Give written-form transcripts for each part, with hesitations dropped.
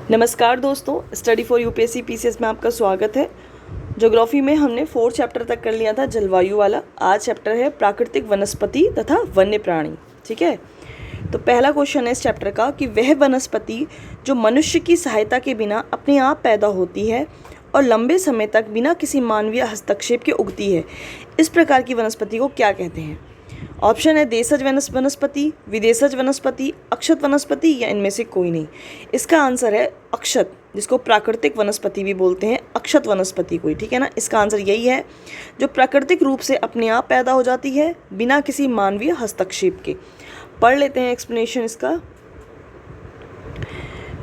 नमस्कार दोस्तों, study for UPSC PCS में आपका स्वागत है। ज्योग्राफी में हमने 4 चैप्टर तक कर लिया था जलवायु वाला। आज चैप्टर है प्राकृतिक वनस्पति तथा वन्य प्राणी। ठीक है, तो पहला क्वेश्चन है इस चैप्टर का कि वह वनस्पति जो मनुष्य की सहायता के बिना अपने आप पैदा होती है और लंबे समय तक बिना किसी मानवीय हस्तक्षेप के उगती है, इस प्रकार की वनस्पति को क्या कहते हैं। ऑप्शन है देशज वनस्पति, विदेशज वनस्पति, अक्षत वनस्पति या इनमें से कोई नहीं। इसका आंसर है अक्षत, जिसको प्राकृतिक वनस्पति भी बोलते हैं, अक्षत वनस्पति कोई। ठीक है ना, इसका आंसर यही है जो प्राकृतिक रूप से अपने आप पैदा हो जाती है बिना किसी मानवीय हस्तक्षेप के। पढ़ लेते हैं एक्सप्लेनेशन इसका।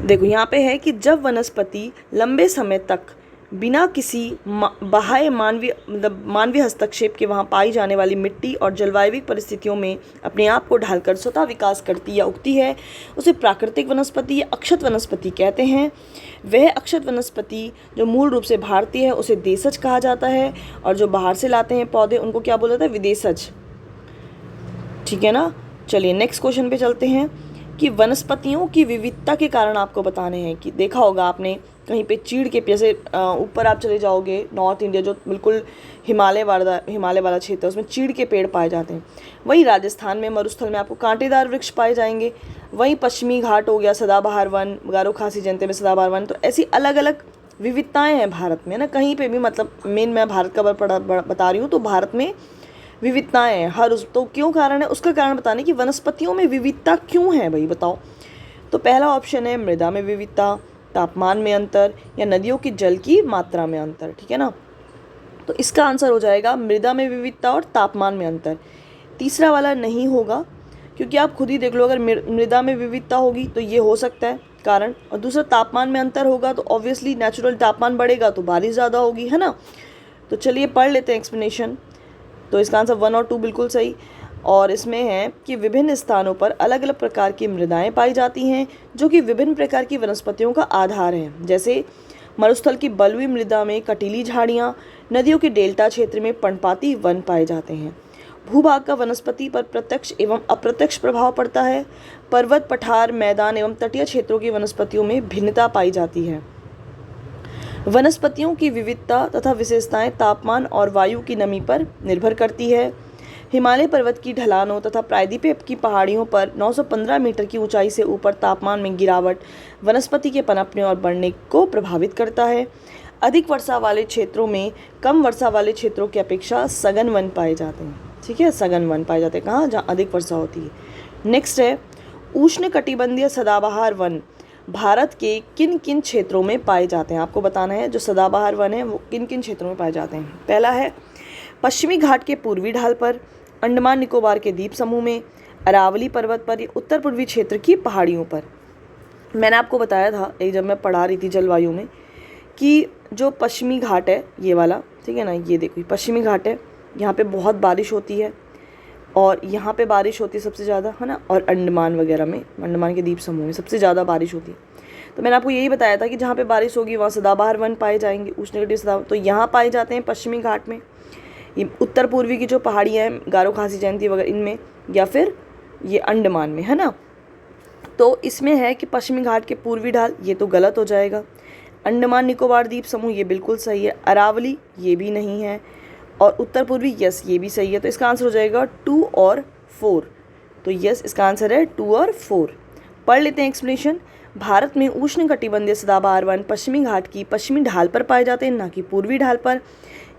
देखो यहाँ पे है कि जब वनस्पति लंबे समय तक बिना किसी बाह्य मानवीय हस्तक्षेप के वहाँ पाई जाने वाली मिट्टी और जलवायु परिस्थितियों में अपने आप को ढालकर स्वतः विकास करती या उगती है, उसे प्राकृतिक वनस्पति या अक्षत वनस्पति कहते हैं। वह अक्षत वनस्पति जो मूल रूप से भारतीय है उसे देशज कहा जाता है, और जो बाहर से लाते हैं पौधे उनको क्या बोला जाता है, विदेशज। ठीक है ना, चलिए नेक्स्ट क्वेश्चन पे चलते हैं कि वनस्पतियों की विविधता के कारण आपको बताने हैं। कि देखा होगा आपने कहीं पे चीड़ के, जैसे ऊपर आप चले जाओगे नॉर्थ इंडिया जो बिल्कुल हिमालय वाला क्षेत्र है, उसमें चीड़ के पेड़ पाए जाते हैं। वहीं राजस्थान में मरुस्थल में आपको कांटेदार वृक्ष पाए जाएंगे। वहीं पश्चिमी घाट हो गया सदाबहार वन, गारो खासी जनते में सदाबहार वन। तो ऐसी अलग अलग विविधताएँ हैं भारत में ना, कहीं पर भी। मतलब मेन मैं भारत का बता रही हूँ, तो भारत में विविधताएँ हैं हर उस, तो क्यों कारण है उसका कारण बताने कि वनस्पतियों में विविधता क्यों है भाई, बताओ। तो पहला ऑप्शन है मृदा में विविधता, तापमान में अंतर, या नदियों की जल की मात्रा में अंतर। ठीक है ना, तो इसका आंसर हो जाएगा मृदा में विविधता और तापमान में अंतर। तीसरा वाला नहीं होगा, क्योंकि आप खुद ही देख लो, अगर मृदा में विविधता होगी तो ये हो सकता है कारण, और दूसरा तापमान में अंतर होगा तो ऑब्वियसली नेचुरल तापमान बढ़ेगा तो बारिश ज़्यादा होगी, है ना। तो चलिए पढ़ लेते हैं एक्सप्लेनेशन। तो इसका आंसर 1 और 2 बिल्कुल सही। और इसमें है कि विभिन्न स्थानों पर अलग अलग प्रकार की मृदाएं पाई जाती हैं जो कि विभिन्न प्रकार की वनस्पतियों का आधार है। जैसे मरुस्थल की बलुई मृदा में कटीली झाड़ियाँ, नदियों के डेल्टा क्षेत्र में पर्णपाती वन पाए जाते हैं। भूभाग का वनस्पति पर प्रत्यक्ष एवं अप्रत्यक्ष प्रभाव पड़ता है। पर्वत, पठार, मैदान एवं तटीय क्षेत्रों की वनस्पतियों में भिन्नता पाई जाती है। वनस्पतियों की विविधता तथा विशेषताएं तापमान और वायु की नमी पर निर्भर करती है। हिमालय पर्वत की ढलानों तथा प्रायद्वीपीय की पहाड़ियों पर 915 मीटर की ऊंचाई से ऊपर तापमान में गिरावट वनस्पति के पनपने और बढ़ने को प्रभावित करता है। अधिक वर्षा वाले क्षेत्रों में कम वर्षा वाले क्षेत्रों की अपेक्षा सघन वन पाए जाते हैं। ठीक है, सघन वन पाए जाते हैं कहाँ, जहाँ अधिक वर्षा होती है। नेक्स्ट है उष्णकटिबंधीय सदाबहार वन भारत के किन किन क्षेत्रों में पाए जाते हैं। आपको बताना है जो सदाबहार वन है वो किन किन क्षेत्रों में पाए जाते हैं। पहला है पश्चिमी घाट के पूर्वी ढाल पर, अंडमान निकोबार के द्वीप समूह में, अरावली पर्वत पर, उत्तर पूर्वी क्षेत्र की पहाड़ियों पर। मैंने आपको बताया था एक जब मैं पढ़ा रही थी जलवायु में कि जो पश्चिमी घाट है ये वाला, ठीक है ना, ये देखो पश्चिमी घाट है, यहाँ पे बहुत बारिश होती है और यहाँ पे बारिश होती है सबसे ज़्यादा, है ना। और अंडमान वगैरह में, अंडमान के द्वीप समूह में सबसे ज़्यादा बारिश होती है। तो मैंने आपको यही बताया था कि जहाँ पे बारिश होगी वहाँ सदाबहार वन पाए जाएंगे, उष्णकटिबंधीय सदाबहार। तो यहाँ पाए जाते हैं पश्चिमी घाट में, ये उत्तर पूर्वी की जो पहाड़ियाँ हैं गारो खासी जयंती वगैरह इनमें, या फिर ये अंडमान में, है ना। तो इसमें है कि पश्चिमी घाट के पूर्वी ढाल, ये तो गलत हो जाएगा। अंडमान निकोबार द्वीप समूह ये बिल्कुल सही है। अरावली ये भी नहीं है, और उत्तर पूर्वी यस ये भी सही है। तो इसका आंसर हो जाएगा 2 और 4। तो यस इसका आंसर है 2 और 4। पढ़ लेते हैं एक्सप्लेनेशन। भारत में उष्णकटिबंधीय सदाबहार वन पश्चिमी घाट की पश्चिमी ढाल पर पाए जाते हैं, ना कि पूर्वी ढाल पर।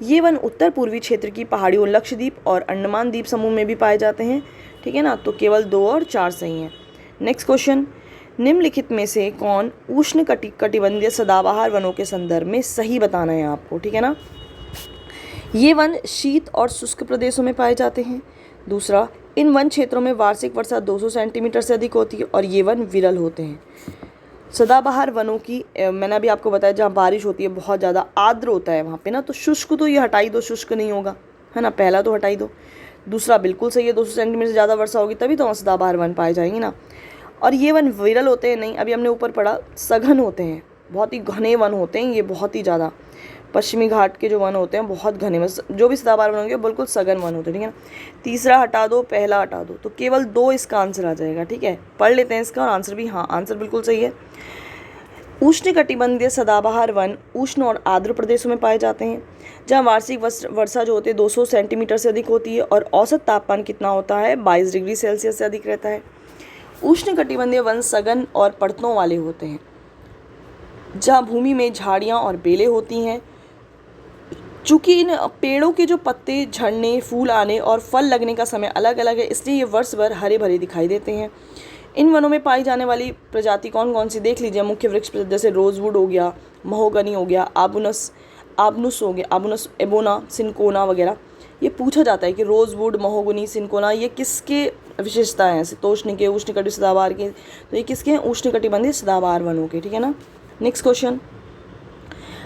ये वन उत्तर पूर्वी क्षेत्र की पहाड़ियों, लक्षद्वीप और अंडमान द्वीप समूह में भी पाए जाते हैं। ठीक है ना, तो केवल 2 और 4 सही हैं। नेक्स्ट क्वेश्चन, निम्नलिखित में से कौन उष्णकटिबंधीय सदाबहार वनों के संदर्भ में सही बताना है आपको। ठीक है ना, ये वन शीत और शुष्क प्रदेशों में पाए जाते हैं। दूसरा, इन वन क्षेत्रों में वार्षिक वर्षा 200 सेंटीमीटर से अधिक होती है और ये वन विरल होते हैं। सदाबहार वनों की मैंने अभी आपको बताया जहाँ बारिश होती है बहुत ज़्यादा आर्द्र होता है वहाँ पे ना, तो शुष्क तो ये हटाई दो, शुष्क नहीं होगा, है ना, पहला तो हटाई दो। दूसरा बिल्कुल सही है, 200 सेंटीमीटर से ज़्यादा वर्षा होगी तभी तो वहाँ सदाबहार वन पाए जाएंगे ना। और ये वन विरल होते हैं नहीं, अभी हमने ऊपर पढ़ा सघन होते हैं, बहुत ही घने वन होते हैं ये, बहुत ही ज़्यादा। पश्चिमी घाट के जो वन होते हैं बहुत घने, जो भी सदाबहार वन होंगे बिल्कुल सघन वन होते हैं। ठीक है ना, तीसरा हटा दो, पहला हटा दो, तो केवल 2 इसका आंसर आ जाएगा। ठीक है, पढ़ लेते हैं इसका, और आंसर भी, हाँ आंसर बिल्कुल सही है। उष्णकटिबंधीय सदाबहार वन उष्ण और आर्द्र प्रदेशों में पाए जाते हैं, जहाँ वार्षिक वर्षा जो होती है 200 सेंटीमीटर से अधिक होती है और औसत तापमान कितना होता है 22 डिग्री सेल्सियस से अधिक रहता है। उष्णकटिबंधीय वन सघन और परतों वाले होते हैं, जहाँ भूमि में झाड़ियाँ और बेलें होती हैं। चूँकि इन पेड़ों के जो पत्ते झड़ने, फूल आने और फल लगने का समय अलग अलग है, इसलिए ये वर्ष भर हरे भरे दिखाई देते हैं। इन वनों में पाई जाने वाली प्रजाति कौन कौन सी देख लीजिए। मुख्य वृक्ष जैसे रोजवुड हो गया, महोगनी हो गया, आबनुस हो गया, आबनुस, एबोना, सिनकोना वगैरह। ये पूछा जाता है कि रोजवुड, महोगनी, सिनकोना ये किसके विशेषताएं हैं, शीतोष्ण के, उष्णकटिबंधीय सदाबहार के। तो ये किसके हैं? उष्णकटिबंधीय सदाबहार वनों के, ठीक है ना। नेक्स्ट क्वेश्चन,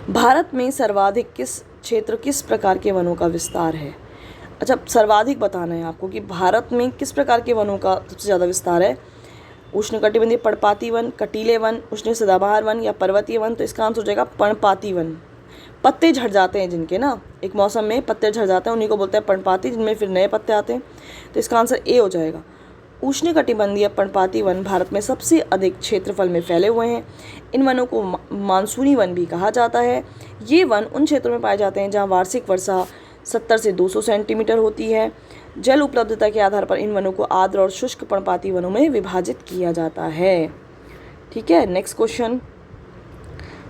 भारत में सर्वाधिक किस प्रकार के वनों का विस्तार है। अच्छा, सर्वाधिक बताना है आपको कि भारत में किस प्रकार के वनों का सबसे ज़्यादा विस्तार है। उष्णकटिबंधीय पर्णपाती वन, कटीले वन, उष्ण सदाबहार वन या पर्वतीय वन। तो इसका आंसर हो जाएगा पर्णपाती वन। पत्ते झड़ जाते हैं जिनके ना, एक मौसम में पत्ते झड़ जाते हैं, उन्हीं को बोलते हैं पर्णपाती, जिनमें फिर नए पत्ते आते हैं। तो इसका आंसर ए हो जाएगा। उष्णकटिबंधीय पर्णपाती वन भारत में सबसे अधिक क्षेत्रफल में फैले हुए हैं। इन वनों को मानसूनी वन भी कहा जाता है। ये वन उन क्षेत्रों में पाए जाते हैं जहाँ वार्षिक वर्षा 70 से 200 सेंटीमीटर होती है। जल उपलब्धता के आधार पर इन वनों को आर्द्र और शुष्क पर्णपाती वनों में विभाजित किया जाता है, ठीक है। नेक्स्ट क्वेश्चन,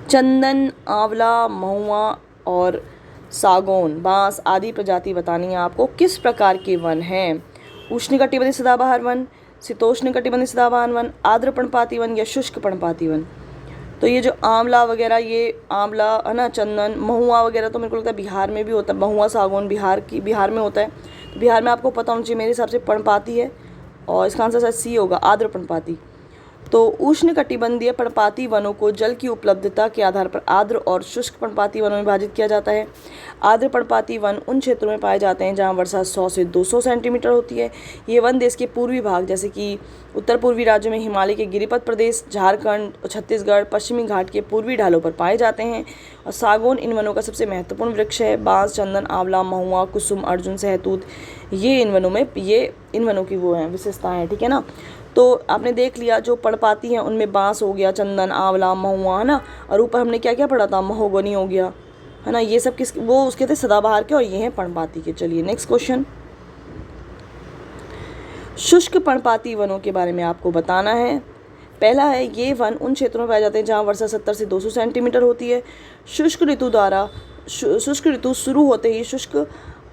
चंदन, आंवला, महुआ और सागौन, बांस आदि प्रजाति बतानी है आपको। किस प्रकार के वन हैं? उष्णकटिबंधीय सदाबहार वन, शीतोष्णकटिबंधीय सदाबहार वन, आर्द्र पर्णपाती वन या शुष्क पर्णपाती वन। तो ये जो आंवला वगैरह, ये आंवला है ना, चंदन, महुआ वगैरह तो मेरे को लगता है बिहार में भी होता है। महुआ, सागौन बिहार में होता है। तो बिहार में आपको पता होना चाहिए, मेरे हिसाब से पर्णपाती है और इसका आंसर शायद सी होगा, आर्द्र पर्णपाती। तो उष्णकटिबंधीय पर्णपाती वनों को जल की उपलब्धता के आधार पर आर्द्र और शुष्क पर्णपाती वनों में विभाजित किया जाता है। आर्द्र पर्णपाती वन उन क्षेत्रों में पाए जाते हैं जहां वर्षा 100 से 200 सेंटीमीटर होती है। ये वन देश के पूर्वी भाग जैसे कि उत्तर पूर्वी राज्यों में हिमालय के गिरिपथ प्रदेश, झारखंड, छत्तीसगढ़, पश्चिमी घाट के पूर्वी ढालों पर पाए जाते हैं। और सागौन इन वनों का सबसे महत्वपूर्ण वृक्ष है। बांस, चंदन, आंवला, महुआ, कुसुम, अर्जुन, सहतूत, ये इन वनों की वो हैं विशेषताएँ हैं, ठीक है ना। तो आपने देख लिया, जो पर्णपाती हैं उनमें बांस हो गया, चंदन, आंवला, महुआ, है ना। और ऊपर हमने क्या क्या पढ़ा था, महोगनी हो गया, है ना। ये सब वो उसके थे सदाबहार के और ये हैं पर्णपाती के। चलिए नेक्स्ट क्वेश्चन, शुष्क पर्णपाती वनों के बारे में आपको बताना है। पहला है, ये वन उन क्षेत्रों में पाए जाते हैं जहाँ वर्षा 70 से 200 सेंटीमीटर होती है। शुष्क ऋतु शुरू होते ही शुष्क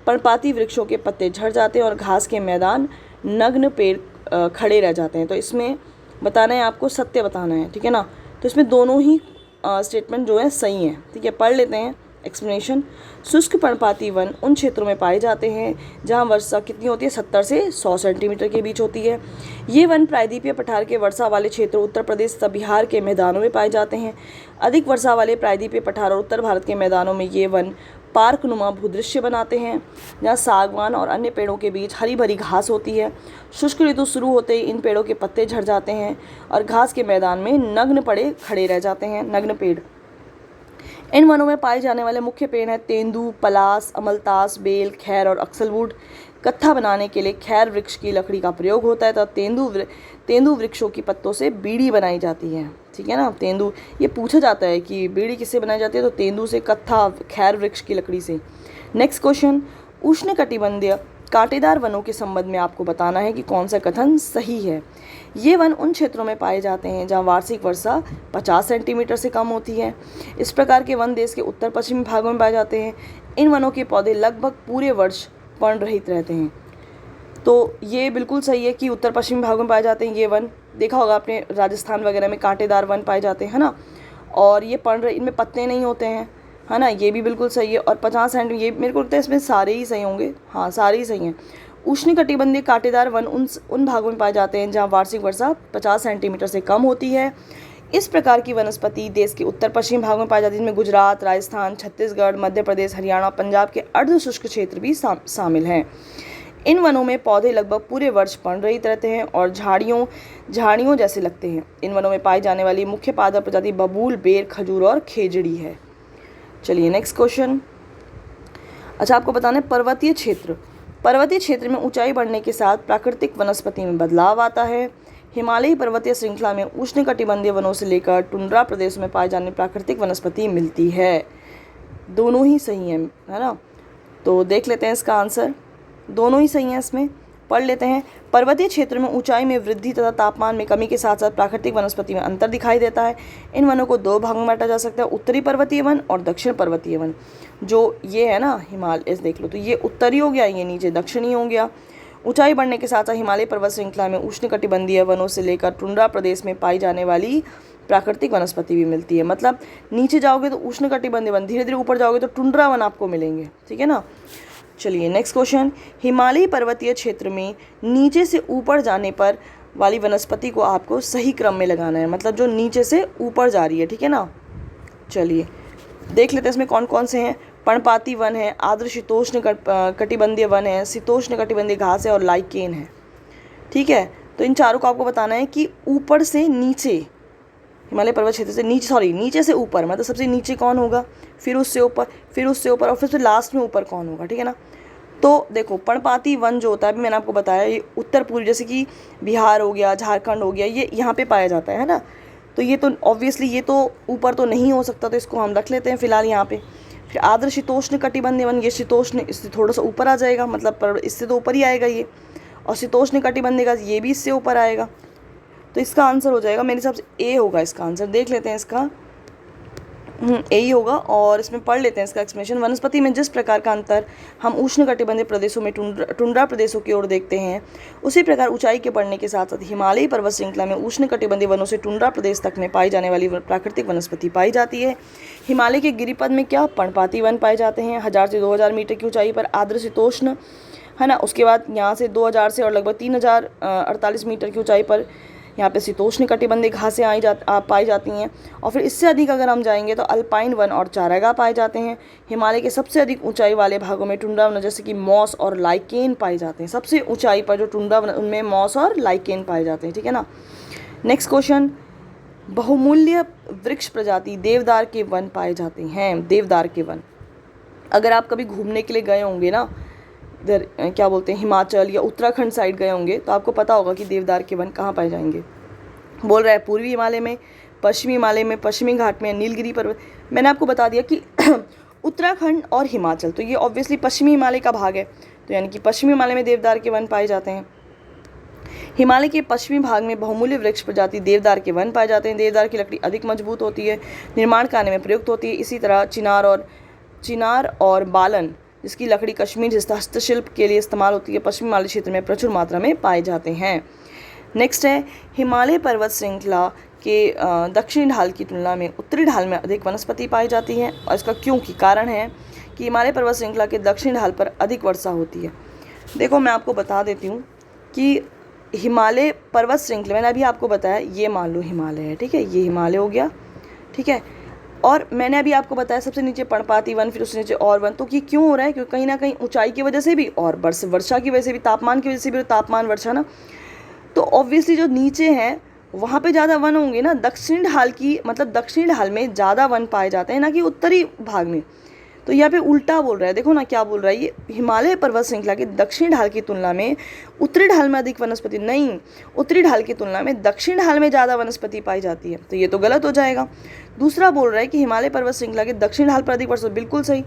पर्णपाती वृक्षों के पत्ते झड़ जाते हैं और घास के मैदान, नग्न पेड़ खड़े रह जाते हैं। तो इसमें बताना है आपको, सत्य बताना है, ठीक है ना। तो इसमें दोनों ही स्टेटमेंट जो है सही हैं, ठीक है। पढ़ लेते हैं एक्सप्लेनेशन। शुष्क पर्णपाती वन उन क्षेत्रों में पाए जाते हैं जहां वर्षा कितनी होती है, 70 से 100 सेंटीमीटर के बीच होती है। ये वन प्रायद्वीपीय पठार के वर्षा वाले क्षेत्रों उत्तर प्रदेश तथा बिहार के मैदानों में पाए जाते हैं। अधिक वर्षा वाले प्रायद्वीपीय पठार और उत्तर भारत के मैदानों में ये वन पार्कनुमा भूदृश्य बनाते हैं, जहाँ सागवान और अन्य पेड़ों के बीच हरी भरी घास होती है। शुष्क ऋतु शुरू होते ही इन पेड़ों के पत्ते झड़ जाते हैं और घास के मैदान में नग्न पड़े खड़े रह जाते हैं, नग्न पेड़। इन वनों में पाए जाने वाले मुख्य पेड़ हैं तेंदू, पलास, अमलतास, बेल, खैर और अक्सलवुड। कत्था बनाने के लिए खैर वृक्ष की लकड़ी का प्रयोग होता है, तो तेंदू वृक्षों की पत्तों से बीड़ी बनाई जाती है, ठीक है ना। तेंदू, ये पूछा जाता है कि बीड़ी किससे बनाई जाती है, तो तेंदू से, कत्था खैर वृक्ष की लकड़ी से। नेक्स्ट क्वेश्चन, उष्णकटिबंधीय कांटेदार वनों के संबंध में आपको बताना है कि कौन सा कथन सही है। ये वन उन क्षेत्रों में पाए जाते हैं जहाँ वार्षिक वर्षा 50 सेंटीमीटर से कम होती है। इस प्रकार के वन देश के उत्तर पश्चिमी भागों में पाए जाते हैं। इन वनों के पौधे लगभग पूरे वर्ष पर्णरहित रहते हैं। तो ये बिल्कुल सही है कि उत्तर पश्चिमी भागों में पाए जाते हैं ये वन। देखा होगा आपने, राजस्थान वगैरह में कांटेदार वन पाए जाते हैं, है ना। और ये इनमें पत्ते नहीं होते हैं, है ना। ये भी बिल्कुल सही है। और 50 सेंटीमीटर, ये मेरे को लगता है इसमें सारे ही सही होंगे, हाँ सारे ही सही हैं। उष्णकटिबंधीय कांटेदार वन उन भागों में पाए जाते हैं जहाँ वार्षिक वर्षा 50 सेंटीमीटर से कम होती है। इस प्रकार की वनस्पति देश के उत्तर पश्चिमी भागों में पाई जाती है, जिनमें गुजरात, राजस्थान, छत्तीसगढ़, मध्य प्रदेश, हरियाणा, पंजाब के अर्ध शुष्क क्षेत्र भी शामिल हैं। इन वनों में पौधे लगभग पूरे वर्ष पर्णरहित रहते हैं और झाड़ियों जैसे लगते हैं। इन वनों में पाई जाने वाली मुख्य पादप प्रजाति बबूल, बेर, खजूर और खेजड़ी है। चलिए नेक्स्ट क्वेश्चन। अच्छा, आपको बताना है पर्वतीय क्षेत्र में ऊंचाई बढ़ने के साथ प्राकृतिक वनस्पति में बदलाव आता है। हिमालयी पर्वतीय श्रृंखला में उष्णकटिबंधीय वनों से लेकर टुंड्रा प्रदेश में पाए जाने प्राकृतिक वनस्पति मिलती है। दोनों ही सही हैं, है ना। तो देख लेते हैं इसका आंसर, दोनों ही सही हैं। इसमें पढ़ लेते हैं। पर्वतीय क्षेत्र में ऊंचाई में वृद्धि तथा तापमान में कमी के साथ साथ प्राकृतिक वनस्पति में अंतर दिखाई देता है। इन वनों को दो भागों में बांटा जा सकता है, उत्तरी पर्वतीय वन और दक्षिण पर्वतीय वन। जो ये है ना हिमालय, देख लो, तो ये उत्तरी हो गया, ये नीचे दक्षिणी हो गया। ऊंचाई बढ़ने के साथ साथ हिमालय पर्वत श्रृंखला में उष्णकटिबंधीय वनों से लेकर टुंड्रा प्रदेश में पाई जाने वाली प्राकृतिक वनस्पति भी मिलती है। मतलब नीचे जाओगे तो उष्णकटिबंधीय वन, धीरे धीरे ऊपर जाओगे तो टुंड्रा वन आपको मिलेंगे, ठीक है ना। चलिए नेक्स्ट क्वेश्चन। हिमालयी पर्वतीय क्षेत्र में नीचे से ऊपर जाने पर वाली वनस्पति को आपको सही क्रम में लगाना है, मतलब जो नीचे से ऊपर जा रही है, ठीक है ना। चलिए देख लेते हैं इसमें कौन कौन से हैं। पर्णपाती वन है, आर्द्र शीतोष्ण कटिबंधीय वन है, शीतोष्ण कटिबंधीय घास है और लाइकेन है, ठीक है। तो इन चारों को आपको बताना है कि ऊपर से नीचे, हिमालय पर्वत क्षेत्र से नीचे, नीचे से ऊपर, मतलब सबसे नीचे कौन होगा, फिर उससे ऊपर, फिर उससे ऊपर और फिर लास्ट में ऊपर कौन होगा, ठीक है ना। तो देखो पर्णपाती वन जो होता है, अभी मैंने आपको बताया, ये उत्तर पूर्व, जैसे कि बिहार हो गया, झारखंड हो गया, ये यहाँ पे पाया जाता है ना। तो ये तो ऑब्वियसली ये तो ऊपर तो नहीं हो सकता, तो इसको हम रख लेते हैं फिलहाल यहाँ पे। फिर आर्द्र शीतोष्ण कटिबंधीय वन, ये शीतोष्ण इससे थोड़ा सा ऊपर आ जाएगा, मतलब इससे तो ऊपर ही आएगा ये। और शीतोष्ण कटिबंधीय का ये भी इससे ऊपर आएगा। तो इसका आंसर हो जाएगा मेरे हिसाब से ए होगा इसका आंसर। देख लेते हैं इसका, ए ही होगा। और इसमें पढ़ लेते हैं इसका एक्सप्लेनेशन। वनस्पति में जिस प्रकार का अंतर हम उष्णकटिबंधीय प्रदेशों में टुंड्रा प्रदेशों की ओर देखते हैं, उसी प्रकार ऊंचाई के बढ़ने के साथ साथ हिमालयी पर्वत श्रृंखला में उष्णकटिबंधीय वनों से टुंड्रा प्रदेश तक में पाई जाने वाली प्राकृतिक वनस्पति पाई जाती है। हिमालय के गिरिपद में क्या पर्णपाती वन पाए जाते हैं 1000 से 2000 मीटर की ऊंचाई पर, आर्द्र शीतोष्ण, है ना। उसके बाद यहाँ से 2000 से और लगभग 3048 मीटर की ऊंचाई पर यहाँ पे शीतोष्ण कटिबंधीय घासें पाई जाती हैं। और फिर इससे अधिक अगर हम जाएंगे तो अल्पाइन वन और चारागाह पाए जाते हैं। हिमालय के सबसे अधिक ऊंचाई वाले भागों में टुंड्रा वन जैसे कि मॉस और लाइकेन पाए जाते हैं। सबसे ऊंचाई पर जो टुंड्रा वन, उनमें मॉस और लाइकेन पाए जाते हैं, ठीक है ना। Next question. बहुमूल्य वृक्ष प्रजाति देवदार के वन पाए जाते हैं। देवदार के वन, अगर आप कभी घूमने के लिए गए होंगे ना, इधर क्या बोलते हैं, हिमाचल या उत्तराखंड साइड गए होंगे, तो आपको पता होगा कि देवदार के वन कहाँ पाए जाएंगे। बोल रहा है पूर्वी हिमालय में, पश्चिमी हिमालय में, पश्चिमी घाट में, नीलगिरी पर्वत। मैंने आपको बता दिया कि उत्तराखंड और हिमाचल, तो ये ऑब्वियसली पश्चिमी हिमालय का भाग है, तो यानी कि पश्चिमी हिमालय में देवदार के वन पाए जाते हैं। हिमालय के पश्चिमी भाग में बहुमूल्य वृक्ष प्रजाति देवदार के वन पाए जाते हैं। देवदार की लकड़ी अधिक मजबूत होती है, निर्माण कार्य में प्रयुक्त होती है। इसी तरह चिनार और बालन, जिसकी लकड़ी कश्मीर हस्तशिल्प के लिए इस्तेमाल होती है, पश्चिमी हिमालय क्षेत्र में प्रचुर मात्रा में पाए जाते हैं। नेक्स्ट है, हिमालय पर्वत श्रृंखला के दक्षिणी ढाल की तुलना में उत्तरी ढाल में अधिक वनस्पति पाई जाती है। और इसका क्योंकि कारण है कि हिमालय पर्वत श्रृंखला के दक्षिणी ढाल पर अधिक वर्षा होती है। देखो मैं आपको बता देती हूँ कि हिमालय पर्वत श्रृंखला, मैंने अभी आपको बताया, ये मान लो हिमालय है, ठीक है, ये हिमालय हो गया, ठीक है। और मैंने अभी आपको बताया सबसे नीचे पर्णपाती वन, फिर उससे नीचे और वन। तो ये क्यों हो रहा है? क्योंकि कहीं ना कहीं ऊंचाई की वजह से भी और वर्षा की वजह से भी, तापमान की वजह से भी, तापमान वर्षा ना, तो ऑब्वियसली जो नीचे हैं वहाँ पे ज़्यादा वन होंगे ना। दक्षिण ढाल की, मतलब दक्षिणी ढाल में ज़्यादा वन पाए जाते हैं, ना कि उत्तरी भाग में। तो यहाँ पे उल्टा बोल रहा है, देखो ना क्या बोल रहा है ये, हिमालय पर्वत श्रृंखला के दक्षिणी ढाल की तुलना में उत्तरी ढाल में अधिक वनस्पति नहीं, उत्तरी ढाल की तुलना में दक्षिण ढाल में ज़्यादा वनस्पति पाई जाती है, तो ये तो गलत हो जाएगा। दूसरा बोल रहा है कि हिमालय पर्वत श्रृंखला के दक्षिण ढाल पर अधिक वर्षा, बिल्कुल सही,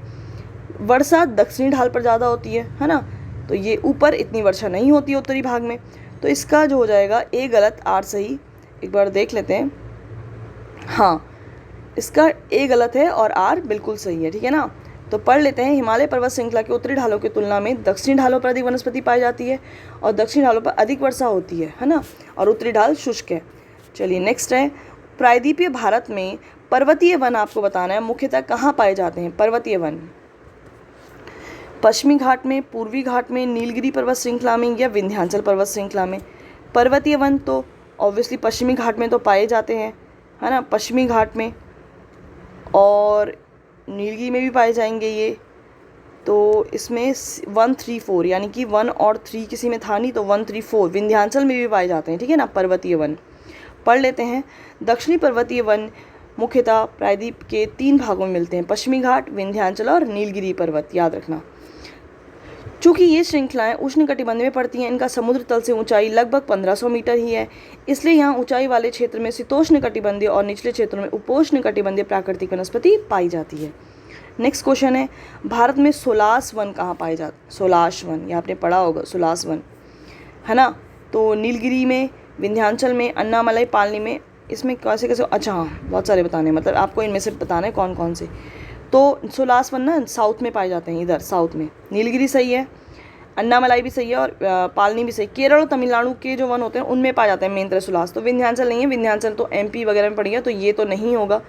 वर्षा दक्षिणी ढाल पर ज़्यादा होती है ना, तो ये ऊपर इतनी वर्षा नहीं होती है उत्तरी भाग में। तो इसका जो हो जाएगा ए गलत, आर सही। एक बार देख लेते हैं, हाँ इसका ए गलत है और आर बिल्कुल सही है, ठीक है ना। तो पढ़ लेते हैं, हिमालय पर्वत श्रृंखला के उत्तरी ढालों की तुलना में दक्षिणी ढालों पर अधिक वनस्पति पाई जाती है और दक्षिणी ढालों पर अधिक वर्षा होती है ना, और उत्तरी ढाल शुष्क है। चलिए नेक्स्ट है, प्रायद्वीपीय भारत में पर्वतीय वन आपको बताना है मुख्यतः कहाँ पाए जाते हैं। पर्वतीय वन पश्चिमी घाट में, पूर्वी घाट में, नीलगिरी पर्वत श्रृंखला में या विंध्याचल पर्वत श्रृंखला में। पर्वतीय वन तो ऑब्वियसली पश्चिमी घाट में तो पाए जाते हैं, है ना, पश्चिमी घाट में, और नीलगिरी में भी पाए जाएंगे ये। तो इसमें 1, 3, 4, यानी कि 1 और 3 किसी में था नहीं, तो 1, 3, 4 विंध्याचल में भी पाए जाते हैं, ठीक है ना, पर्वतीय वन। पढ़ लेते हैं, दक्षिणी पर्वतीय वन मुख्यतः प्रायद्वीप के 3 भागों में मिलते हैं, पश्चिमी घाट, विंध्याचल और नीलगिरी पर्वत, याद रखना। चूँकि ये श्रृंखलाएं उष्णकटिबंध में पड़ती हैं, इनका समुद्र तल से ऊंचाई लगभग 1500 मीटर ही है, इसलिए यहाँ ऊंचाई वाले क्षेत्र में शीतोष्णकटिबंधीय और निचले क्षेत्रों में उपोष्णकटिबंधीय प्राकृतिक वनस्पति पाई जाती है। नेक्स्ट क्वेश्चन है, भारत में सोलास वन कहाँ पाए जाते? सोलास वन, ये आपने पढ़ा होगा, सोलास वन, है ना। तो नीलगिरी में, विंध्याचल में, अन्नामलाई पालनी में, इसमें कैसे कैसे, अच्छा हाँ बहुत सारे बताने हैं, मतलब आपको इनमें से बताना है कौन कौन से। तो सोलास वन ना साउथ में पाए जाते हैं, इधर साउथ में। नीलगिरी सही है, अन्नामलाई भी सही है, और पालनी भी सही। केरल और तमिलनाडु के जो वन होते हैं उनमें पाए जाते हैं मेन तरह सोलास। तो विंध्याचल नहीं है, विंध्याचल तो एमपी वगैरह में पड़ गया, तो ये तो नहीं होगा।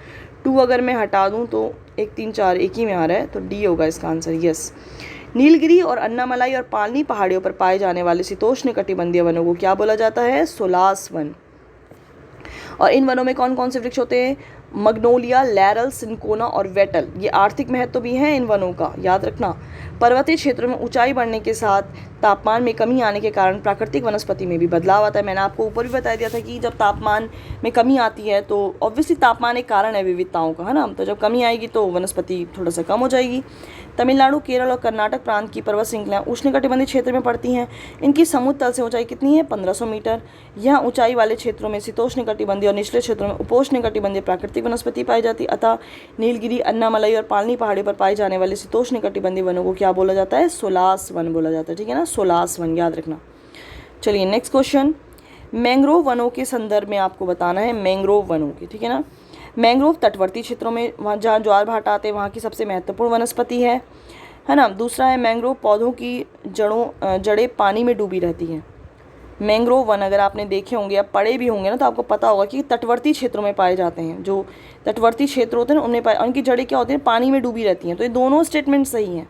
2 अगर मैं हटा दूँ तो 1 3 4 एक ही में आ रहा है, तो डी होगा इसका आंसर, यस। नीलगिरी और अन्नामलाई और पालनी पहाड़ियों पर पाए जाने वाले शीतोष्णकटिबंधीय वनों को क्या बोला जाता है? Solas one. और इन वनों में कौन कौन से वृक्ष होते हैं? मग्नोलिया, लैरल, सिनकोना और वेटल। ये आर्थिक महत्व भी है इन वनों का, याद रखना। पर्वतीय क्षेत्रों में ऊंचाई बढ़ने के साथ तापमान में कमी आने के कारण प्राकृतिक वनस्पति में भी बदलाव आता है। मैंने आपको ऊपर भी बता दिया था कि जब तापमान में कमी आती है तो ऑब्वियसली तापमान एक कारण है विविधताओं का, है ना। तो जब कमी आएगी तो वनस्पति थोड़ा सा कम हो जाएगी। तमिलनाडु, केरल और कर्नाटक प्रांत की पर्वत श्रृंखलाएं उष्णकटिबंधीय क्षेत्र में पड़ती हैं। इनकी समुद्र तल से ऊंचाई कितनी है? 1500 मीटर। यहाँ ऊंचाई वाले क्षेत्रों में शीतोष्णकटिबंधीय और निचले क्षेत्रों में उपोष्णकटिबंधीय प्राकृतिक वनस्पति पाई जाती है। अतः नीलगिरी, अन्नामलाई और पालनी पहाड़ी पर पाए जाने वाले शीतोष्णकटिबंधीय वनों को क्या बोला जाता है? सोलास वन बोला जाता है, ठीक है ना, सोलास वन, याद रखना। चलिए नेक्स्ट क्वेश्चन, मैंग्रोव वनों के संदर्भ में आपको बताना है, मैंग्रोव वनों के, ठीक है ना। मैंग्रोव तटवर्ती क्षेत्रों में, वहाँ जहाँ ज्वार भाटा आते हैं, वहाँ की सबसे महत्वपूर्ण वनस्पति है ना। दूसरा है, मैंग्रोव पौधों की जड़ें पानी में डूबी रहती हैं। मैंग्रोव वन अगर आपने देखे होंगे या पढ़े भी होंगे ना, तो आपको पता होगा कि तटवर्ती क्षेत्रों में पाए जाते हैं। जो तटवर्ती क्षेत्र होते हैं ना, उनमें उनकी जड़ें क्या होती हैं? पानी में डूबी रहती हैं। तो ये दोनों स्टेटमेंट सही हैं,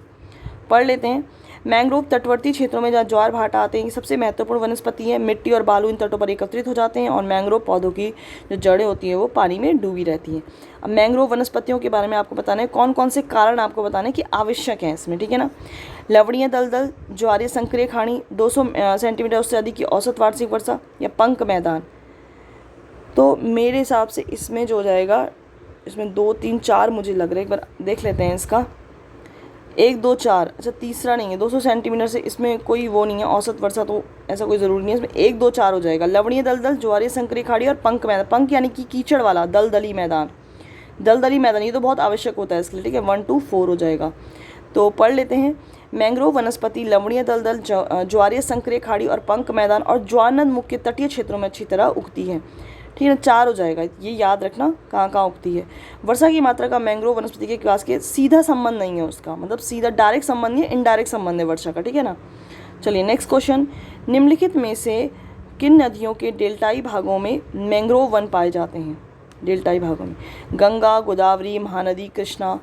पढ़ लेते हैं। मैंग्रोव तटवर्ती क्षेत्रों में जहाँ ज्वार भाटा आते हैं, सबसे महत्वपूर्ण वनस्पति है। मिट्टी और बालू इन तटों पर एकत्रित हो जाते हैं, और मैंग्रोव पौधों की जो जड़ें होती हैं वो पानी में डूबी रहती हैं। अब मैंग्रोव वनस्पतियों के बारे में आपको बताना है, कौन कौन से कारण आपको बताना है कि आवश्यक हैं इसमें, ठीक है ना। लवणीय दलदल, ज्वारीय संक्रिय खाड़ी, 200 सेंटीमीटर उससे अधिक की औसत वार्षिक वर्षा, या पंक मैदान। तो मेरे हिसाब से इसमें जो हो जाएगा, इसमें 2 3 4 मुझे लग रहा है, एक बार देख लेते हैं इसका। 1 2 4, अच्छा तीसरा नहीं है। 200 सेंटीमीटर से इसमें कोई वो नहीं है, औसत वर्षा तो ऐसा कोई ज़रूरी नहीं है इसमें। 1 2 4 हो जाएगा। लवणीय दलदल, ज्वारीय संक्रिय खाड़ी और पंक मैदान। पंक यानी कि कीचड़ वाला दलदली मैदान, दलदली मैदान, ये तो बहुत आवश्यक होता है इसके लिए, ठीक है। 1 2 4 हो जाएगा। तो पढ़ लेते हैं। मैंग्रोव वनस्पति लवणीय दलदल, ज्वारीय संक्रिय खाड़ी और पंक मैदान और ज्वारनद मुख्य तटीय क्षेत्रों में अच्छी तरह उगती है, ठीक है। 4 हो जाएगा, ये याद रखना कहाँ कहाँ उगती है। वर्षा की मात्रा का मैंग्रोव वनस्पति के विकास के सीधा संबंध नहीं है उसका, मतलब सीधा डायरेक्ट संबंध नहीं है, इनडायरेक्ट संबंध है वर्षा का, ठीक है ना। चलिए नेक्स्ट क्वेश्चन, निम्नलिखित में से किन नदियों के डेल्टाई भागों में मैंग्रोव वन पाए जाते हैं? डेल्टाई भागों में गंगा, गोदावरी, महानदी, कृष्णा।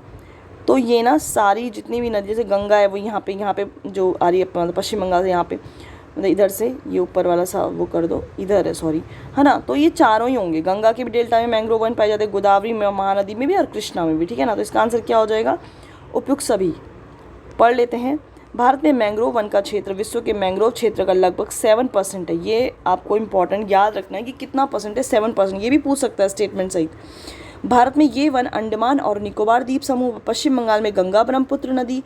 तो ये ना सारी जितनी भी नदी, जैसे गंगा है वो यहाँ पे जो आ रही है, मतलब पश्चिम बंगाल से यहाँ पे, मतलब इधर से ये ऊपर वाला सा वो कर दो, इधर है सॉरी, है ना। तो ये चारों ही होंगे। गंगा के भी डेल्टा में मैंग्रोव वन पाए जाते हैं, गोदावरी में, महानदी में भी और कृष्णा में भी, ठीक है ना। तो इसका आंसर क्या हो जाएगा? उपयुक्त सभी। पढ़ लेते हैं। भारत में मैंग्रोव वन का क्षेत्र विश्व के मैंग्रोव क्षेत्र का लगभग 7% है। ये आपको इंपॉर्टेंट याद रखना है कि कितना परसेंट है, 7%। ये भी पूछ सकता है स्टेटमेंट सहित। भारत में ये वन अंडमान और निकोबार द्वीप समूह, पश्चिम बंगाल में गंगा ब्रह्मपुत्र नदी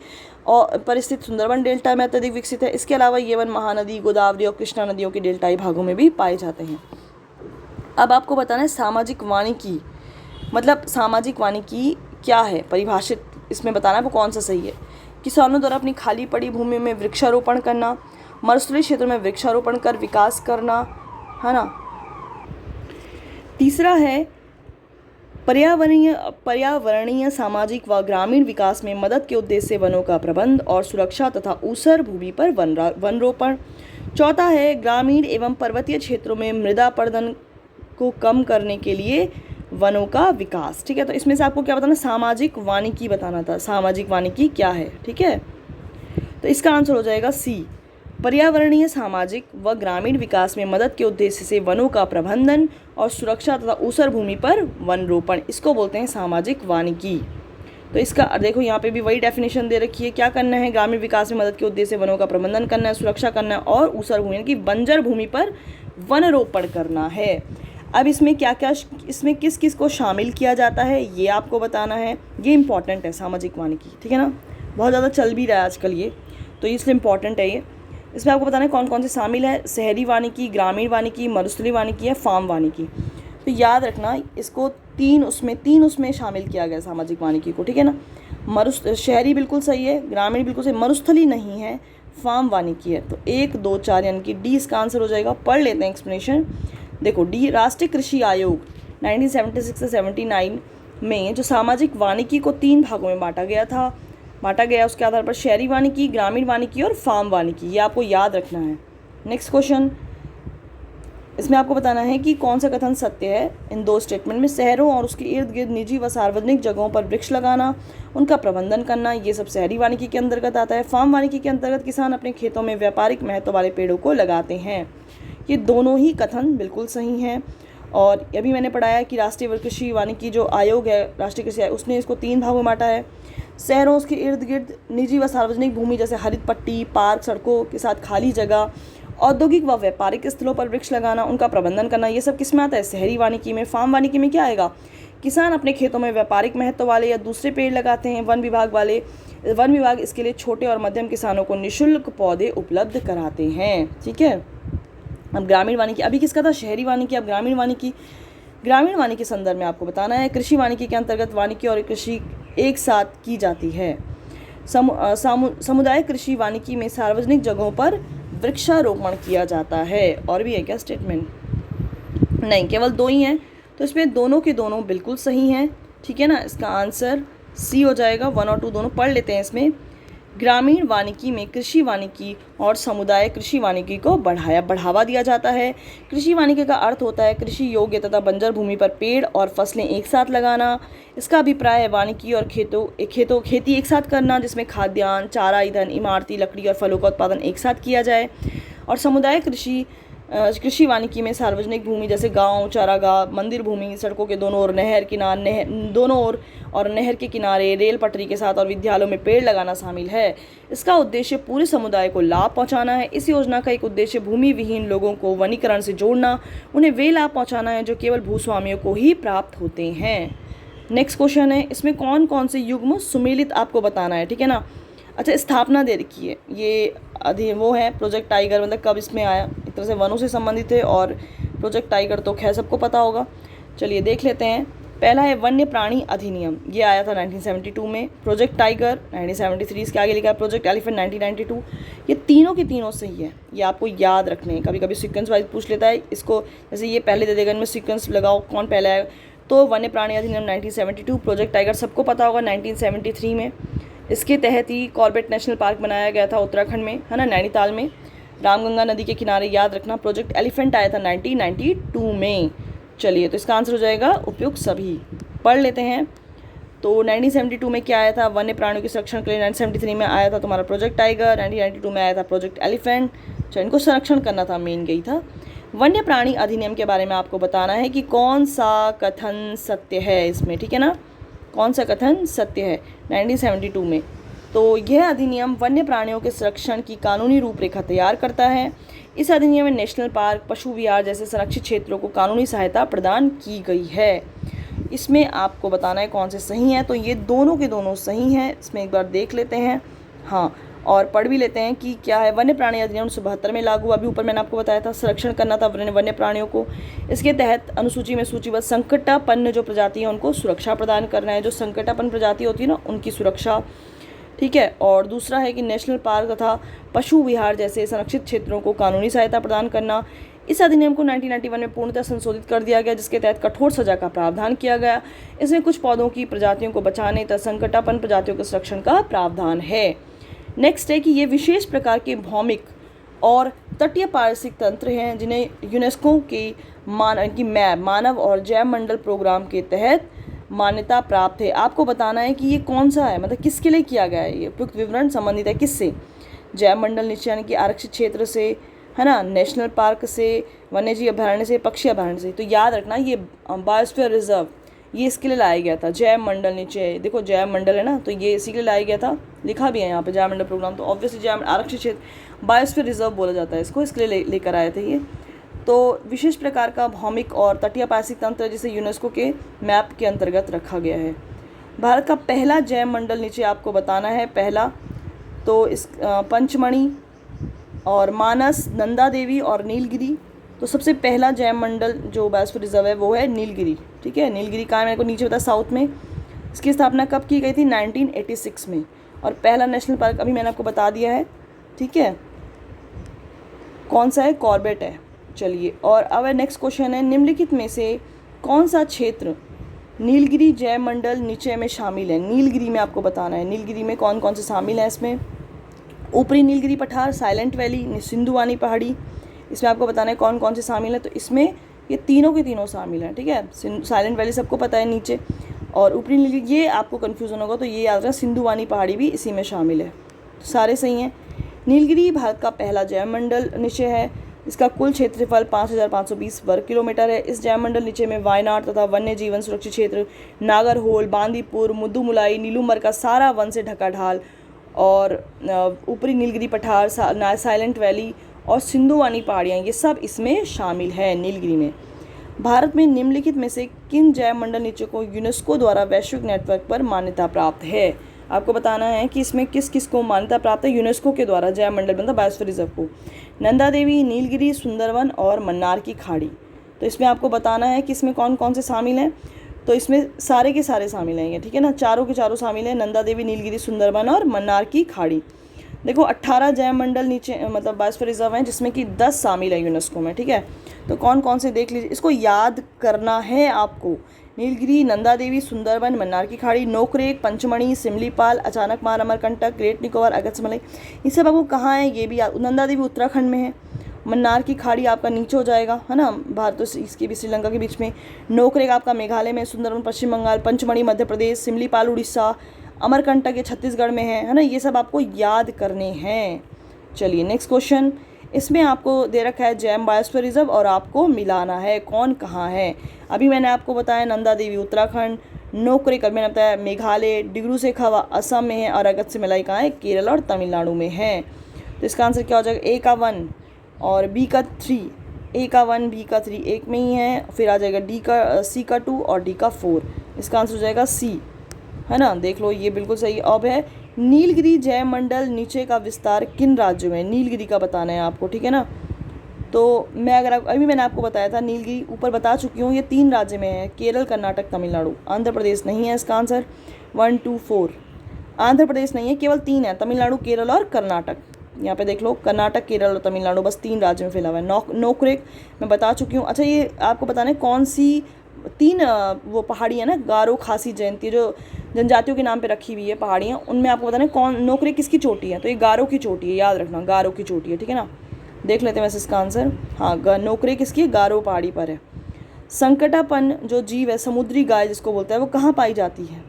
और पर स्थित सुंदरबन डेल्टा में अत्यधिक विकसित है। इसके अलावा ये वन महानदी, गोदावरी और कृष्णा नदियों के डेल्टाई भागों में भी पाए जाते हैं। अब आपको बताना है सामाजिक वानिकी, मतलब सामाजिक वानिकी क्या है, परिभाषित इसमें बताना है वो कौन सा सही है। किसानों द्वारा अपनी खाली पड़ी भूमि में वृक्षारोपण करना, मरुस्थलीय क्षेत्रों में वृक्षारोपण कर विकास करना, है ना। तीसरा है पर्यावरणीय, सामाजिक व ग्रामीण विकास में मदद के उद्देश्य से वनों का प्रबंध और सुरक्षा तथा ऊसर भूमि पर वनरोपण। चौथा है ग्रामीण एवं पर्वतीय क्षेत्रों में मृदा अपरदन को कम करने के लिए वनों का विकास, ठीक है। तो इसमें से आपको क्या बताना, सामाजिक वानिकी बताना था। सामाजिक वानिकी क्या है, ठीक है। तो इसका आंसर हो जाएगा सी, पर्यावरणीय, सामाजिक व ग्रामीण विकास में मदद के उद्देश्य से वनों का प्रबंधन और सुरक्षा तथा ऊसर भूमि पर वन रोपण, इसको बोलते हैं सामाजिक वानिकी। तो इसका देखो यहाँ पे भी वही डेफिनेशन दे रखी है। क्या करना है? ग्रामीण विकास में मदद के उद्देश्य से वनों का प्रबंधन करना है, सुरक्षा करना है और ऊसर भूमि की बंजर भूमि पर वन रोपण करना है। अब इसमें क्या क्या, इसमें किस किस को शामिल किया जाता है ये आपको बताना है। ये इंपॉर्टेंट है सामाजिक वानिकी, ठीक है ना, बहुत ज़्यादा चल भी रहा है आजकल ये। तो इसलिए इम्पॉर्टेंट है ये। इसमें आपको बताना है कौन कौन से शामिल है, शहरी वानिकी, ग्रामीण वानिकी, मरुस्थलीय वानिकी या फार्म वानिकी। तो याद रखना इसको तीन उसमें शामिल किया गया सामाजिक वानिकी को, ठीक है ना। शहरी बिल्कुल सही है, ग्रामीण बिल्कुल सही, मरुस्थली नहीं है, फार्म वानिकी है। तो 1, 2, 4 यानी कि डी इसका आंसर हो जाएगा। पढ़ लेते हैं एक्सप्लेनेशन। देखो डी, राष्ट्रीय कृषि आयोग 1976 से 79 में जो सामाजिक वानिकी को 3 भागों में बांटा गया उसके आधार पर शहरी वानिकी, ग्रामीण वानिकी और फार्म वानिकी, ये आपको याद रखना है। नेक्स्ट क्वेश्चन, इसमें आपको बताना है कि कौन सा कथन सत्य है इन 2 स्टेटमेंट में। शहरों और उसके इर्द गिर्द निजी व सार्वजनिक जगहों पर वृक्ष लगाना, उनका प्रबंधन करना, ये सब शहरी वानिकी के अंतर्गत आता है। फार्म वानिकी के अंतर्गत किसान अपने खेतों में व्यापारिक महत्व वाले पेड़ों को लगाते हैं। ये दोनों ही कथन बिल्कुल सही हैं। और अभी मैंने पढ़ाया कि राष्ट्रीय कृषि वानिकी जो आयोग है, राष्ट्रीय कृषि आयोग, उसने इसको 3 भागों में बांटा है। शहरों उसके इर्द गिर्द निजी व सार्वजनिक भूमि जैसे हरित पट्टी, पार्क, सड़कों के साथ खाली जगह, औद्योगिक व व्यापारिक स्थलों पर वृक्ष लगाना, उनका प्रबंधन करना, ये सब किस में आता है, शहरी वानिकी में। फार्म वानिकी में क्या आएगा, किसान अपने खेतों में व्यापारिक महत्व वाले या दूसरे पेड़ लगाते हैं। वन विभाग इसके लिए छोटे और मध्यम किसानों को निःशुल्क पौधे उपलब्ध कराते हैं, ठीक है। अब ग्रामीण वानिकी, अभी किसका था, शहरी वानिकी, अब ग्रामीण वानिकी। ग्रामीण वानिकी के संदर्भ में आपको बताना है, कृषि वानिकी के अंतर्गत वानिकी और कृषि एक साथ की जाती है। सामुदायिक कृषि वानिकी में सार्वजनिक जगहों पर वृक्षारोपण किया जाता है। और भी है क्या स्टेटमेंट, नहीं, केवल 2 ही हैं। तो इसमें दोनों के दोनों बिल्कुल सही हैं, ठीक है ना। इसका आंसर सी हो जाएगा। 1 और 2 दोनों पढ़ लेते हैं। इसमें ग्रामीण वानिकी में कृषि वानिकी और समुदाय कृषि वानिकी को बढ़ावा दिया जाता है। कृषि वानिकी का अर्थ होता है कृषि योग्य तथा बंजर भूमि पर पेड़ और फसलें एक साथ लगाना। इसका अभिप्राय है वानिकी और खेती एक साथ करना, जिसमें खाद्यान्न, चारा, ईंधन, इमारती लकड़ी और फलों का उत्पादन एक साथ किया जाए। और समुदाय कृषि वानिकी में सार्वजनिक भूमि जैसे गांव, चारागाह, मंदिर भूमि, सड़कों के दोनों ओर और नहर के किनारे, रेल पटरी के साथ और विद्यालयों में पेड़ लगाना शामिल है। इसका उद्देश्य पूरे समुदाय को लाभ पहुंचाना है। इस योजना का एक उद्देश्य भूमि विहीन लोगों को वनीकरण से जोड़ना, उन्हें वे लाभ पहुंचाना है जो केवल भूस्वामियों को ही प्राप्त होते हैं। नेक्स्ट क्वेश्चन है, इसमें कौन कौन से युग्म सुमेलित आपको बताना है, ठीक है ना। अच्छा, स्थापना दे रखी है, ये वो है प्रोजेक्ट टाइगर, मतलब कब इसमें आया, एक तरह से वनों से संबंधित है। और प्रोजेक्ट टाइगर तो खैर सबको पता होगा। चलिए देख लेते हैं। पहला है वन्य प्राणी अधिनियम, ये आया था 1972 में। प्रोजेक्ट टाइगर 1973, इसके आगे लिखा है प्रोजेक्ट एलिफेंट 1992। ये तीनों के तीनों सही है, ये आपको याद रखने हैं। कभी कभी सीक्वेंस वाइज पूछ लेता है इसको, जैसे ये पहले दे देगा, इनमें सीक्वेंस लगाओ कौन पहला है। तो वन्य प्राणी अधिनियम 1972, प्रोजेक्ट टाइगर सबको पता होगा 1973 में। इसके तहत ही कॉर्बेट नेशनल पार्क बनाया गया था उत्तराखंड में, है ना, नैनीताल में, रामगंगा नदी के किनारे, याद रखना। प्रोजेक्ट एलिफेंट आया था 1992 में। चलिए, तो इसका आंसर हो जाएगा उपयुक्त सभी। पढ़ लेते हैं। तो 1972 में क्या आया था, वन्य प्राणियों के संरक्षण के लिए। 1973 में आया था तुम्हारा प्रोजेक्ट टाइगर, 1992 में आया था प्रोजेक्ट एलिफेंट। चलो, इनको संरक्षण करना था, मेन यही था। वन्य प्राणी अधिनियम के बारे में आपको बताना है कि कौन सा कथन सत्य है इसमें, ठीक है ना, कौन सा कथन सत्य है 1972 में। तो यह अधिनियम वन्य प्राणियों के संरक्षण की कानूनी रूपरेखा तैयार करता है। इस अधिनियम में नेशनल पार्क, पशु विहार जैसे संरक्षित क्षेत्रों को कानूनी सहायता प्रदान की गई है। इसमें आपको बताना है कौन से सही हैं। तो ये दोनों के दोनों सही हैं। इसमें एक बार देख लेते हैं, हाँ, और पढ़ भी लेते हैं कि क्या है। वन्य प्राणी अधिनियम 1972 में लागू, अभी ऊपर मैंने आपको बताया था, संरक्षण करना था वन्य प्राणियों को। इसके तहत अनुसूची में सूचीबद्ध संकटापन्न जो प्रजाति है उनको सुरक्षा प्रदान करना है, जो संकटापन्न प्रजाति होती है ना, उनकी सुरक्षा, ठीक है। और दूसरा है कि नेशनल पार्क तथा पशु विहार जैसे संरक्षित क्षेत्रों को कानूनी सहायता प्रदान करना। इस अधिनियम को 1991 में पूर्णतः संशोधित कर दिया गया, जिसके तहत कठोर सजा का प्रावधान किया गया। इसमें कुछ पौधों की प्रजातियों को बचाने तथा संकटापन्न प्रजातियों के संरक्षण का प्रावधान है। नेक्स्ट है कि ये विशेष प्रकार के भौमिक और तटीय पारिस्थितिक तंत्र हैं जिन्हें यूनेस्को की मानव और जैव मंडल प्रोग्राम के तहत मान्यता प्राप्त है। आपको बताना है कि ये कौन सा है, मतलब किसके लिए किया गया है। ये उपयुक्त विवरण संबंधित है किससे, जैव मंडल नीचे यानी कि आरक्षित क्षेत्र से, है ना, नेशनल पार्क से, वन्यजीव अभयारण्य से, पक्षी अभयारण्य से। तो याद रखना ये बायोस्फीयर रिजर्व, ये इसके लिए लाया गया था। जैव मंडल नीचे देखो, जैव मंडल है ना, तो ये इसी के लिए लाया गया था, लिखा भी है यहाँ पे जैव मंडल प्रोग्राम। तो ऑब्वियसली जैव आरक्षित क्षेत्र, बायोस्फीयर रिजर्व बोला जाता है इसको, इसके लिए लेकर आए थे ये। तो विशेष प्रकार का भौमिक और तटीय पारिस्थितिक तंत्र जिसे यूनेस्को के मैप के अंतर्गत रखा गया है। भारत का पहला जैव मंडल नीचे आपको बताना है, पहला तो इस पंचमणि और मानस, नंदा देवी और नीलगिरी। तो सबसे पहला जैव मंडल जो बायोस्फीयर रिजर्व है वो है नीलगिरी। ठीक है, नीलगिरी कहाँ है मेरे को नीचे बताया, साउथ में। इसकी स्थापना कब की गई थी? 1986 में। और पहला नेशनल पार्क अभी मैंने आपको बता दिया है। ठीक है, कौन सा है? कॉर्बेट है। चलिए, और अब नेक्स्ट क्वेश्चन है, निम्नलिखित में से कौन सा क्षेत्र नीलगिरी जैव मंडल निचय में शामिल है? नीलगिरी में आपको बताना है, नीलगिरी में कौन कौन से शामिल हैं इसमें। ऊपरी नीलगिरी पठार, साइलेंट वैली, सिंधुवानी पहाड़ी, इसमें आपको बताना है कौन कौन से शामिल हैं। तो इसमें ये तीनों के तीनों शामिल हैं। ठीक है, साइलेंट वैली सबको पता है नीचे, और ऊपरी नीलगिरी ये आपको कन्फ्यूज़न होगा तो ये याद रखना, सिंधुवानी पहाड़ी भी इसी में शामिल है। तो सारे सही हैं। नीलगिरी भारत का पहला जैव मंडल निचय है। इसका कुल क्षेत्रफल 5520 वर्ग किलोमीटर है। इस जैव मंडल निचय में वायनाड तथा वन्य जीवन सुरक्षित क्षेत्र, नागरहोल, बांदीपुर, मुद्दुमुलाई, नीलूमर का सारा वन से ढका ढाल, और ऊपरी नीलगिरी पठार, साइलेंट वैली और सिंधुवानी पहाड़ियाँ, ये सब इसमें शामिल है नीलगिरी में। भारत में निम्नलिखित में से किन जैव मंडल निचय को यूनेस्को द्वारा वैश्विक नेटवर्क पर मान्यता प्राप्त है? आपको बताना है कि इसमें किस किस को मान्यता प्राप्त है यूनेस्को के द्वारा जैव मंडल मतलब बायोस्फीयर रिजर्व को। नंदा देवी, नीलगिरी, सुंदरवन और मन्नार की खाड़ी। तो इसमें आपको बताना है कि इसमें कौन कौन से शामिल हैं। तो इसमें सारे के सारे शामिल हैं ये, ठीक है ना, चारों के चारों शामिल हैं, नंदा देवी, नीलगिरी, सुंदरवन और मन्नार की खाड़ी। देखो 18 जैव मंडल नीचे मतलब बायोस्फीयर रिजर्व हैं, जिसमें कि 10 शामिल है यूनेस्को में। ठीक है, तो कौन कौन से देख लीजिए, इसको याद करना है आपको। नीलगिरी, नंदा देवी, सुंदरवन, मन्नार की खाड़ी, नोकरेक, पंचमणि, सिमलीपाल, अचानकमार, अमरकंटक, ग्रेट निकोबार, अगस्त्यमलई, ये सब आपको कहाँ है ये भी याद। नंदा देवी उत्तराखंड में है, मन्नार की खाड़ी आपका नीचे हो जाएगा, है ना, भारत तो इसके भी श्रीलंका के बीच में। नोकरेक आपका मेघालय में, सुंदरवन पश्चिम बंगाल, पंचमणि मध्य प्रदेश, सिमलीपाल उड़ीसा, अमरकंटक ये छत्तीसगढ़ में है ना, ये सब आपको याद करने हैं। चलिए नेक्स्ट क्वेश्चन, इसमें आपको दे रखा है जैव बायोस्फीयर रिजर्व और आपको मिलाना है कौन कहाँ है। अभी मैंने आपको बताया नंदा देवी उत्तराखंड, नोकरेक मैंने बताया मेघालय, डिब्रू सेखोवा असम में है, और अगस्त्यमलई कहाँ है? केरल और तमिलनाडु में है। तो इसका आंसर क्या हो जाएगा? ए का 1 और बी का 3, ए का 1 बी का 3 एक में ही है, फिर आ जाएगा डी का सी का 2 और डी का 4। इसका आंसर हो जाएगा सी, है ना, देख लो ये बिल्कुल सही। अब है नीलगिरी जैव मंडल नीचे का विस्तार किन राज्यों में? नीलगिरी का बताना है आपको, ठीक है ना। तो मैं अभी मैंने आपको बताया था नीलगिरी ऊपर बता चुकी हूँ, ये 3 राज्य में है, केरल, कर्नाटक, तमिलनाडु। आंध्र प्रदेश नहीं है इसका आंसर। 1 2 4 आंध्र प्रदेश नहीं है, केवल 3 है, तमिलनाडु, केरल और कर्नाटक। यहाँ पे देख लो, कर्नाटक, केरल और तमिलनाडु, बस 3 राज्य में फैला हुआ है। नोकरेक मैं बता चुकी हूँ। अच्छा, ये आपको बताना है कौन सी 3 वो पहाड़ी है ना, गारो, खासी, जयंती, जो जनजातियों के नाम पे रखी हुई है पहाड़ियाँ, उनमें आपको बताना है कौन नोकरेक किसकी चोटी है। तो ये गारो की चोटी है, याद रखना, गारो की चोटी है, ठीक है ना। देख लेते हैं वैसे इसका आंसर। हाँ, नोकरेक किसकी? गारो पहाड़ी पर है। संकटापन जो जीव है, समुद्री गाय जिसको बोलता है, वो कहाँ पाई जाती है?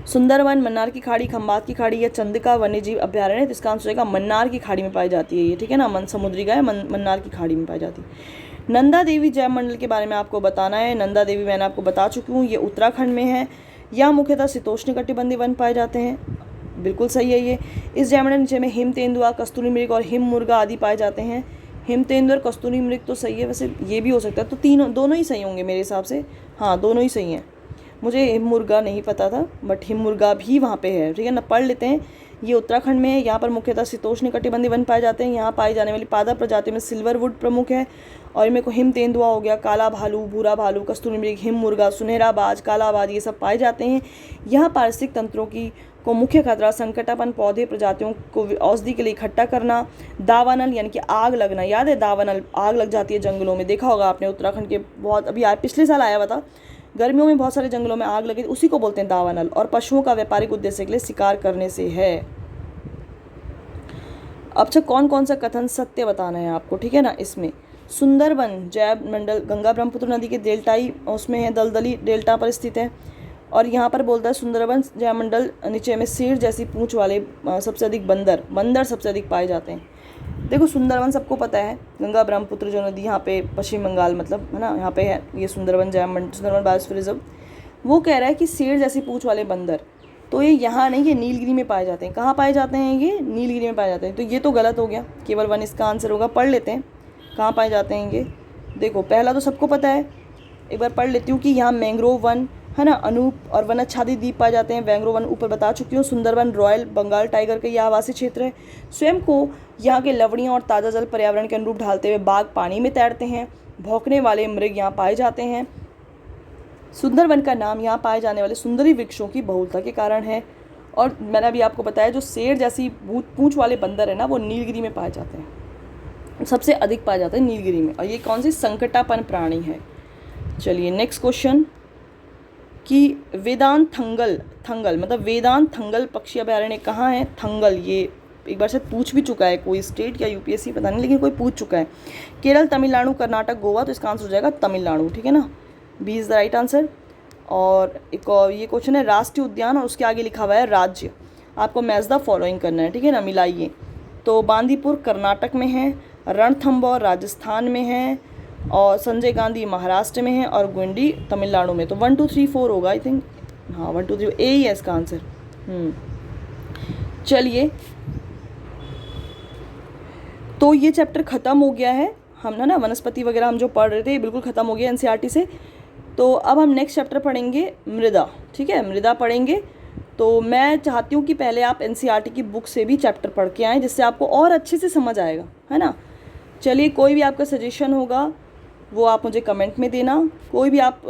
सुंदरवन, मन्नार की खाड़ी, खंबात की खाड़ी या चंदिका वन्यजीव अभ्यारण्य। तो इसका आंसर होगा मन्नार की खाड़ी में पाई जाती है ये, ठीक है ना, समुद्री गाय मन्नार की खाड़ी में पाई जाती है। नंदा देवी जैव मंडल के बारे में आपको बताना है। नंदा देवी मैंने आपको बता चुकी हूँ, ये उत्तराखंड में है। यहाँ मुख्यतः शीतोष्ण कटिबंधीय वन पाए जाते हैं, बिल्कुल सही है ये। इस जैव मंडल नीचे में हिम तेंदुआ, कस्तूरी मृग और हिम मुर्गा आदि पाए जाते हैं। हिम तेंदुआ और कस्तूरी मृग तो सही है, वैसे ये भी हो सकता है, तो दोनों ही सही होंगे मेरे हिसाब से। हाँ, दोनों ही सही हैं। मुझे हिम मुर्गा नहीं पता था, बट हिम मुर्गा भी वहाँ पे है, ठीक है ना, पढ़ लेते हैं। ये उत्तराखंड में है। यहाँ पर मुख्यतः शीतोष्ण कटिबंधीय वन पाए जाते हैं। यहाँ पाई जाने वाली पादप प्रजातियों में सिल्वरवुड प्रमुख है, और इनमें को हिम तेंदुआ हो गया, काला भालू, भूरा भालू, कस्तूरी मृग, हिम मुर्गा, सुनहरा बाज, काला बाज, ये सब पाए जाते हैं। यहाँ पारिस्थितिक तंत्रों को मुख्य खतरा संकटापन, पौधे प्रजातियों को औषधि के लिए इकट्ठा करना, दावानल यानी कि आग लगना। याद है दावानल, आग लग जाती है जंगलों में, देखा होगा आपने उत्तराखंड के बहुत, अभी पिछले साल आया हुआ था, गर्मियों में बहुत सारे जंगलों में आग लगी, उसी को बोलते हैं दावानल। और पशुओं का व्यापारिक उद्देश्य के लिए शिकार करने से है। अब अच्छा, कौन कौन सा कथन सत्य बताना है आपको, ठीक है ना। इसमें सुंदरवन जैव मंडल गंगा ब्रह्मपुत्र नदी के डेल्टाई उसमें है, दलदली डेल्टा पर स्थित है। और यहाँ पर बोलता है सुंदरवन जैव मंडल नीचे में शेर जैसी पूंछ वाले सबसे अधिक बंदर सबसे अधिक पाए जाते हैं। देखो सुंदरवन सबको पता है, गंगा ब्रह्मपुत्र जो नदी यहाँ पे पश्चिम बंगाल मतलब है ना, यहाँ पे है ये सुंदरवन बायोस्फीयर रिजर्व। वो कह रहा है कि शेर जैसी पूंछ वाले बंदर, तो ये यहाँ नहीं, ये नीलगिरी में पाए जाते हैं। कहाँ पाए जाते हैं? ये नीलगिरी में पाए जाते हैं। तो ये तो गलत हो गया, केवल 1 इसका आंसर होगा। पढ़ लेते हैं कहाँ पाए जाते हैं ये। देखो पहला तो सबको पता है, एक बार पढ़ लेती हूँ कि यहाँ मैंग्रोव वन, है ना। अनूप और वनाच्छादित द्वीप पाए जाते हैं। वैंग्रो वन ऊपर बता चुकी हूँ। सुंदरवन रॉयल बंगाल टाइगर का यह आवासीय क्षेत्र है। स्वयं को यहाँ के लवणीय और ताज़ा जल पर्यावरण के अनुरूप ढालते हुए बाघ पानी में तैरते हैं। भौंकने वाले मृग यहाँ पाए जाते हैं। सुंदरवन का नाम यहाँ पाए जाने वाले सुंदरी वृक्षों की बहुलता के कारण है। और मैंने अभी आपको बताया जो शेर जैसी पूंछ वाले बंदर है ना, वो नीलगिरी में पाए जाते हैं, सबसे अधिक पाए जाते हैं नीलगिरी में। और ये कौन सी संकटापन प्राणी है। चलिए नेक्स्ट क्वेश्चन कि वेदांत थंगल मतलब वेदांत थंगल पक्षी अभयारण्य कहाँ है। थंगल ये एक बार शायद पूछ भी चुका है कोई स्टेट या यूपीएससी पता नहीं, लेकिन कोई पूछ चुका है। केरल, तमिलनाडु, कर्नाटक, गोवा, तो इसका आंसर हो जाएगा तमिलनाडु, ठीक है ना। B is the right answer. और एक और ये क्वेश्चन है राष्ट्रीय उद्यान और उसके आगे लिखा हुआ है राज्य। आपको मैच द फॉलोइंग करना है, ठीक है ना, मिलाइए। तो बांदीपुर कर्नाटक में है, रणथंबोर राजस्थान में है, और संजय गांधी महाराष्ट्र में है, और गुंडी तमिलनाडु में। तो 1 2 3 4 होगा आई थिंक। हाँ 1 2 3 ए ही है इसका आंसर। चलिए तो ये चैप्टर ख़त्म हो गया है। हम ना वनस्पति वगैरह हम जो पढ़ रहे थे ये बिल्कुल ख़त्म हो गया एनसीईआरटी से। तो अब हम नेक्स्ट चैप्टर पढ़ेंगे मृदा, ठीक है, मृदा पढ़ेंगे। तो मैं चाहती हूँ कि पहले आप एनसीईआरटी की बुक से भी चैप्टर पढ़ के आएँ, जिससे आपको और अच्छे से समझ आएगा, है ना। चलिए कोई भी आपका सजेशन होगा वो आप मुझे कमेंट में देना। कोई भी आप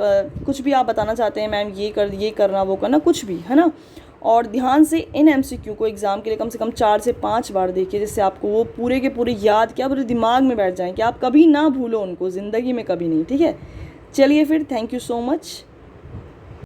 कुछ भी आप बताना चाहते हैं, मैम ये करना वो करना, कुछ भी, है ना। और ध्यान से इन एमसीक्यू को एग्ज़ाम के लिए कम से कम 4 से 5 बार देखिए, जिससे आपको वो पूरे के पूरे याद क्या पूरे दिमाग में बैठ जाएं कि आप कभी ना भूलो उनको ज़िंदगी में, कभी नहीं, ठीक है। चलिए फिर, थैंक यू सो मच।